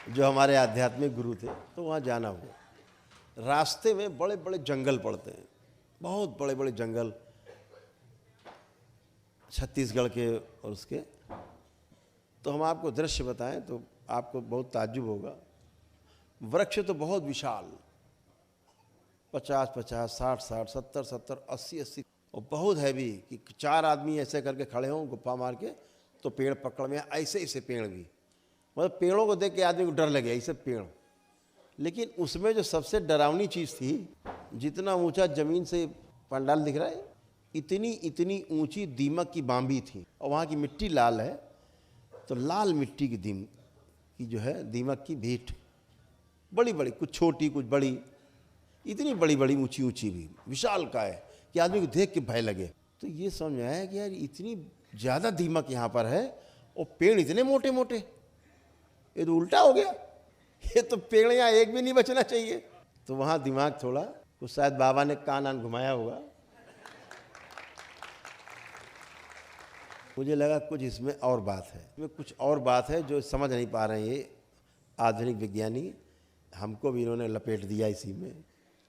जो हमारे आध्यात्मिक गुरु थे, तो वहाँ जाना हुआ। रास्ते में बड़े बड़े जंगल पड़ते हैं, बहुत बड़े बड़े जंगल छत्तीसगढ़ के और उसके। तो हम आपको दृश्य बताएं तो आपको बहुत ताज्जुब होगा। वृक्ष तो बहुत विशाल, 50-50, 60-60, 70-70, 80-80, और बहुत हैवी कि 4 आदमी ऐसे करके खड़े हों गुप्पा मार के तो पेड़ पकड़ में, ऐसे ऐसे पेड़ भी, मतलब पेड़ों को देख के आदमी को डर लगे, ऐसे पेड़। लेकिन उसमें जो सबसे डरावनी चीज़ थी, जितना ऊंचा ज़मीन से पंडाल दिख रहा है, इतनी इतनी ऊंची दीमक की बांबी थी, और वहाँ की मिट्टी लाल है, तो लाल मिट्टी की की जो है दीमक की भीट, बड़ी बड़ी, कुछ छोटी कुछ बड़ी, इतनी बड़ी बड़ी ऊंची ऊंची भी विशाल का है कि आदमी को देख के भय लगे। तो ये समझ में आया कि यार इतनी ज़्यादा दीमक यहाँ पर है और पेड़ इतने मोटे मोटे, ये तो उल्टा हो गया, ये तो पेड़ यहाँ एक भी नहीं बचना चाहिए। तो वहाँ दिमाग थोड़ा कुछ, शायद बाबा ने कान आन घुमाया होगा, मुझे लगा कुछ इसमें और बात है, इसमें कुछ और बात है जो समझ नहीं पा रहे हैं ये आधुनिक विज्ञानी, हमको भी इन्होंने लपेट दिया इसी में।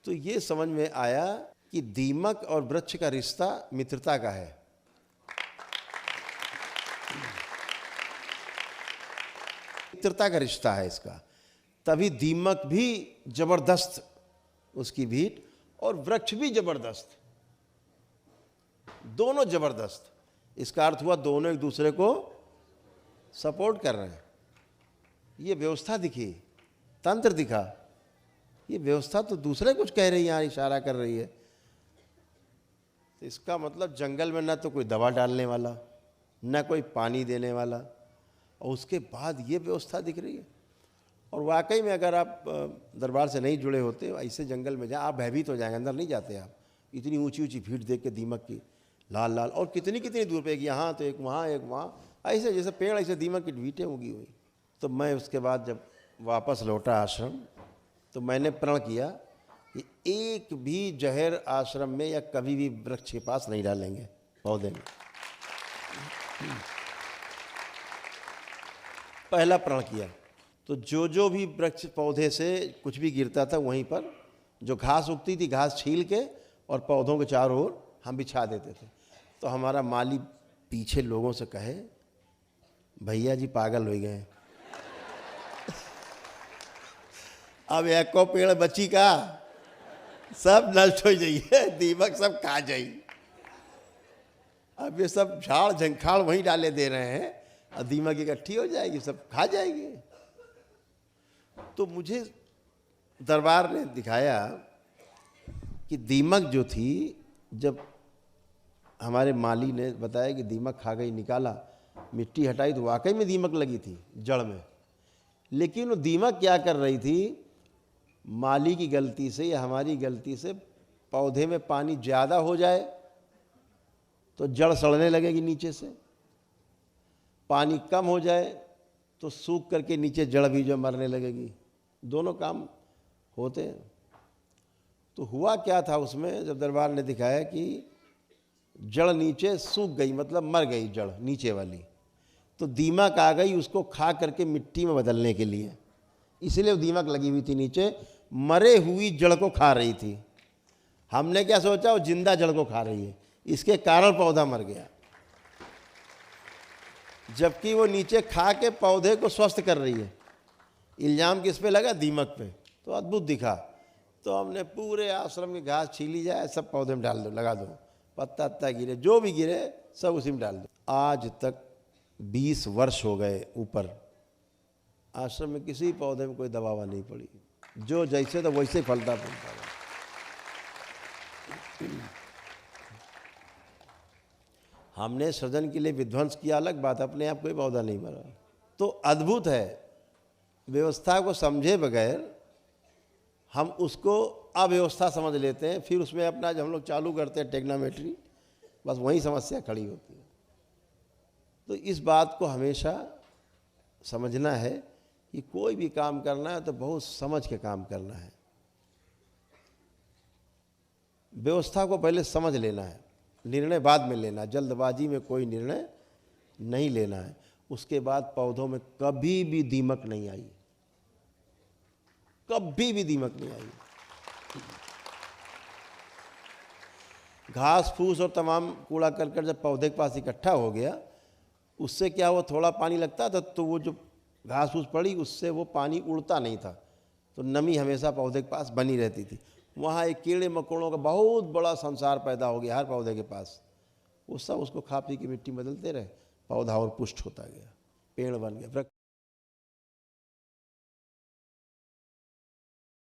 तो ये समझ में आया कि दीमक और वृक्ष का रिश्ता मित्रता का है। मित्रता का रिश्ता है इसका, तभी दीमक भी जबरदस्त उसकी भीट और वृक्ष भी जबरदस्त, दोनों जबरदस्त। इसका अर्थ हुआ दोनों एक दूसरे को सपोर्ट कर रहे हैं। ये व्यवस्था दिखी, तंत्र दिखा, ये व्यवस्था तो दूसरे कुछ कह रही है, यहाँ इशारा कर रही है। तो इसका मतलब जंगल में ना तो कोई दवा डालने वाला, ना कोई पानी देने वाला, और उसके बाद ये व्यवस्था दिख रही है। और वाकई में अगर आप दरबार से नहीं जुड़े होते, ऐसे जंगल में जाए आप भयभीत हो जाएंगे, अंदर नहीं जाते आप। इतनी ऊंची ऊंची भीड़ देख के दीमक की, लाल लाल, और कितनी कितनी दूर पे, एक यहाँ तो एक वहाँ एक वहाँ, ऐसे जैसे पेड़ ऐसे दीमक की भीटें उगी हुई। तो मैं उसके बाद जब वापस लौटा आश्रम, तो मैंने प्रण किया कि एक भी जहर आश्रम में या कभी भी वृक्ष के पास नहीं डालेंगे, पौधे में। पहला प्रण किया। तो जो भी वृक्ष पौधे से कुछ भी गिरता था, वहीं पर जो घास उगती थी, घास छील के और पौधों के चारों ओर हम बिछा देते थे। तो हमारा माली पीछे लोगों से कहे, भैया जी पागल हो गए, अब एको पेड़ बची का, सब नष्ट हो जाइए, दीमक सब खा जाइए। अब ये सब झाड़ झंखाड़ वहीं डाले दे रहे हैं, और दीमक इकट्ठी हो जाएगी, सब खा जाएगी। तो मुझे दरबार ने दिखाया कि दीमक जो थी, जब हमारे माली ने बताया कि दीमक खा गई, निकाला, मिट्टी हटाई, तो वाकई में दीमक लगी थी जड़ में। लेकिन वो दीमक क्या कर रही थी, माली की गलती से या हमारी गलती से पौधे में पानी ज़्यादा हो जाए तो जड़ सड़ने लगेगी नीचे से, पानी कम हो जाए तो सूख करके नीचे जड़ भी जो मरने लगेगी। दोनों काम होते हैं। तो हुआ क्या था उसमें, जब दरबार ने दिखाया कि जड़ नीचे सूख गई, मतलब मर गई जड़ नीचे वाली, तो दीमक आ गई उसको खा करके मिट्टी में बदलने के लिए। इसलिए वो दीमक लगी हुई थी नीचे, मरे हुई जड़ को खा रही थी। हमने क्या सोचा, वो जिंदा जड़ को खा रही है, इसके कारण पौधा मर गया, जबकि वो नीचे खा के पौधे को स्वस्थ कर रही है। इल्जाम किस पे लगा, दीमक पे। तो अद्भुत दिखा। तो हमने पूरे आश्रम की घास छीली जाए, सब पौधे में डाल दो, लगा दो, पत्ता अत्ता गिरे जो भी गिरे सब उसी में डाल दो। आज तक 20 वर्ष हो गए ऊपर, आश्रम में किसी पौधे में कोई दवा नहीं पड़ी, जो जैसे तो वैसे फलता फूलता है। हमने सृजन के लिए विध्वंस किया अलग बात, अपने आप कोई पौधा नहीं मरा। तो अद्भुत है, व्यवस्था को समझे बगैर हम उसको अव्यवस्था समझ लेते हैं, फिर उसमें अपना जब हम लोग चालू करते हैं टेक्नोमेट्री, बस वहीं समस्या खड़ी होती है। तो इस बात को हमेशा समझना है कि कोई भी काम करना है तो बहुत समझ के काम करना है। व्यवस्था को पहले समझ लेना है, निर्णय बाद में लेना, जल्दबाजी में कोई निर्णय नहीं लेना है। उसके बाद पौधों में कभी भी दीमक नहीं आई, कभी भी दीमक नहीं आई। घास फूस और तमाम कूड़ा करकट जब पौधे के पास इकट्ठा हो गया, उससे क्या हुआ, थोड़ा पानी लगता था तो वो जो घास फूस पड़ी उससे वो पानी उड़ता नहीं था, तो नमी हमेशा पौधे के पास बनी रहती थी। वहाँ एक कीड़े मकोड़ों का बहुत बड़ा संसार पैदा हो गया हर पौधे के पास। वो सब उसको खा पी के मिट्टी बदलते रहे, पौधा और पुष्ट होता गया, पेड़ बन गया, वृक्ष।